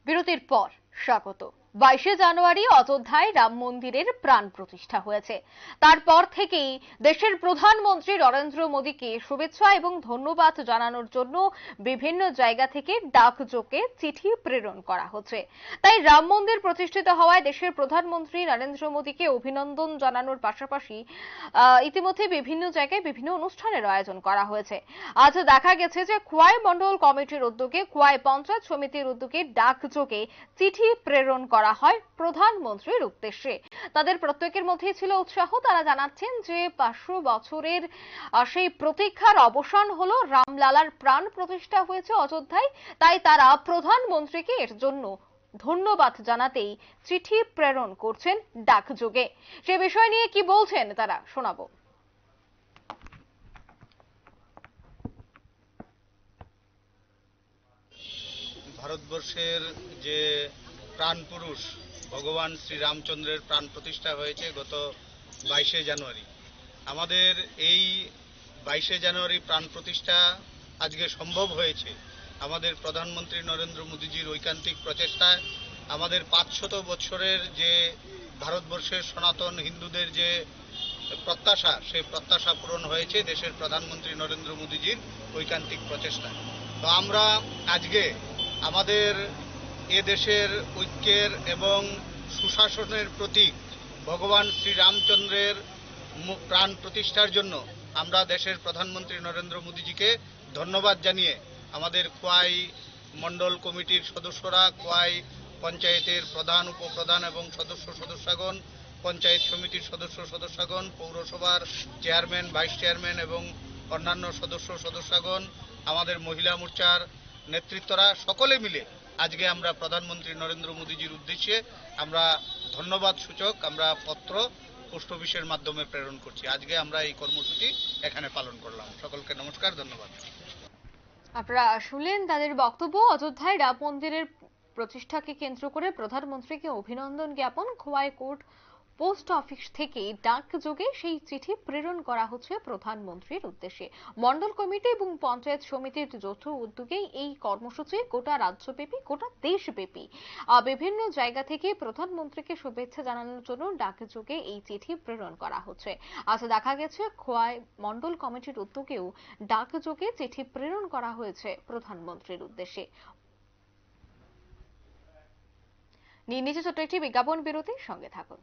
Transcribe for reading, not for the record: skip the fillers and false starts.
বিরতির পর স্বাগত। 22শে জানুয়ারি অযোধ্যায় রাম মন্দিরের প্রাণ প্রতিষ্ঠা হয়েছে। তারপর থেকেই দেশের প্রধানমন্ত্রী নরেন্দ্র মোদীকে শুভেচ্ছা এবং ধন্যবাদ জানানোর জন্য বিভিন্ন জায়গা থেকে ডাকযোগে চিঠি প্রেরণ করা হচ্ছে। তাই রাম মন্দির প্রতিষ্ঠিত হওয়ায় দেশের প্রধানমন্ত্রী নরেন্দ্র মোদীকে অভিনন্দন জানানোর পাশাপাশি ইতিমধ্যে বিভিন্ন জায়গায় বিভিন্ন অনুষ্ঠানের আয়োজন করা হয়েছে। আজ দেখা গেছে যে খোয়াই মন্ডল কমিটির উদ্যোগে খোয়াই পঞ্চায়েত সমিতির উদ্যোগে ডাকযোগে চিঠি প্রেরণ করা হয় প্রধানমন্ত্রীর উদ্দেশ্যে। তাদের প্রত্যেকের মধ্যেই ছিল উৎসাহ। তারা জানাচ্ছেন যে 500 বছরের সেই প্রতীক্ষার অবসান হলো, রামলালার প্রাণ প্রতিষ্ঠা হয়েছে অযোধ্যায়। তাই তারা প্রধানমন্ত্রীকে এর জন্য ধন্যবাদ জানাতেই চিঠি প্রেরণ করছেন ডাকযোগে। সে বিষয় নিয়ে কি বলছেন তারা শোনাবো। ভারতবর্ষের যে প্রাণ পুরুষ ভগবান শ্রীরামচন্দ্রের প্রাণ প্রতিষ্ঠা হয়েছে গত 22শে জানুয়ারি। আমাদের এই 22শে জানুয়ারি প্রাণ প্রতিষ্ঠা আজকে সম্ভব হয়েছে আমাদের প্রধানমন্ত্রী নরেন্দ্র মোদীজির ঐকান্তিক প্রচেষ্টায়। আমাদের 500 বছরের যে ভারতবর্ষের সনাতন হিন্দুদের যে প্রত্যাশা, সেই প্রত্যাশা পূরণ হয়েছে দেশের প্রধানমন্ত্রী নরেন্দ্র মোদীজির ঐকান্তিক প্রচেষ্টায়। তো আমরা আজকে আমাদের এ দেশের ঐক্যের এবং সুশাসনের প্রতীক ভগবান শ্রীরামচন্দ্রের প্রাণ প্রতিষ্ঠার জন্য আমরা দেশের প্রধানমন্ত্রী নরেন্দ্র মোদীজিকে ধন্যবাদ জানিয়ে আমাদের খোয়াই মন্ডল কমিটির সদস্যরা, খোয়াই পঞ্চায়েতের প্রধান, উপপ্রধান এবং সদস্যগণ, পঞ্চায়েত সমিতির সদস্যগণ, পৌরসভার চেয়ারম্যান, ভাইস চেয়ারম্যান এবং অন্যান্য সদস্যগণ, আমাদের মহিলা মোর্চার নেতৃত্বরা সকলে মিলে আজকে আমরা প্রধানমন্ত্রী নরেন্দ্র মোদীজির উদ্দেশ্যে আমরা ধন্যবাদ সূচক আমরা পত্র পোস্ট অফিসের মাধ্যমে প্রেরণ করছি। আজকে আমরা এই কর্মসূচি এখানে পালন করলাম। সকলকে নমস্কার, ধন্যবাদ। আপনারা শুনলেন তাদের বক্তব্য। অযোধ্যায় রাম মন্দিরের প্রতিষ্ঠাকে কেন্দ্র করে প্রধানমন্ত্রীকে অভিনন্দন জ্ঞাপন। খোয়াই কোর্ট পোস্ট অফিস থেকে ডাকযোগে সেই চিঠি প্রেরণ করা হচ্ছে প্রধানমন্ত্রীর উদ্দেশ্যে। মন্ডল কমিটি এবং পঞ্চায়েত সমিতির যৌথ উদ্যোগে এই কর্মসূচি গোটা রাজ্যব্যাপী, গোটা দেশব্যাপী বিভিন্ন জায়গা থেকে প্রধানমন্ত্রীকে শুভেচ্ছা জানানোর জন্য ডাকযোগে এই চিঠি প্রেরণ করা হচ্ছে। আজ দেখা গেছে খোয়াই মন্ডল কমিটির উদ্যোগেও ডাকযোগে চিঠি প্রেরণ করা হয়েছে প্রধানমন্ত্রীর উদ্দেশ্যে। নিয়ে নিচে ছোট্ট একটি বিজ্ঞাপন বিরতি, সঙ্গে থাকুন।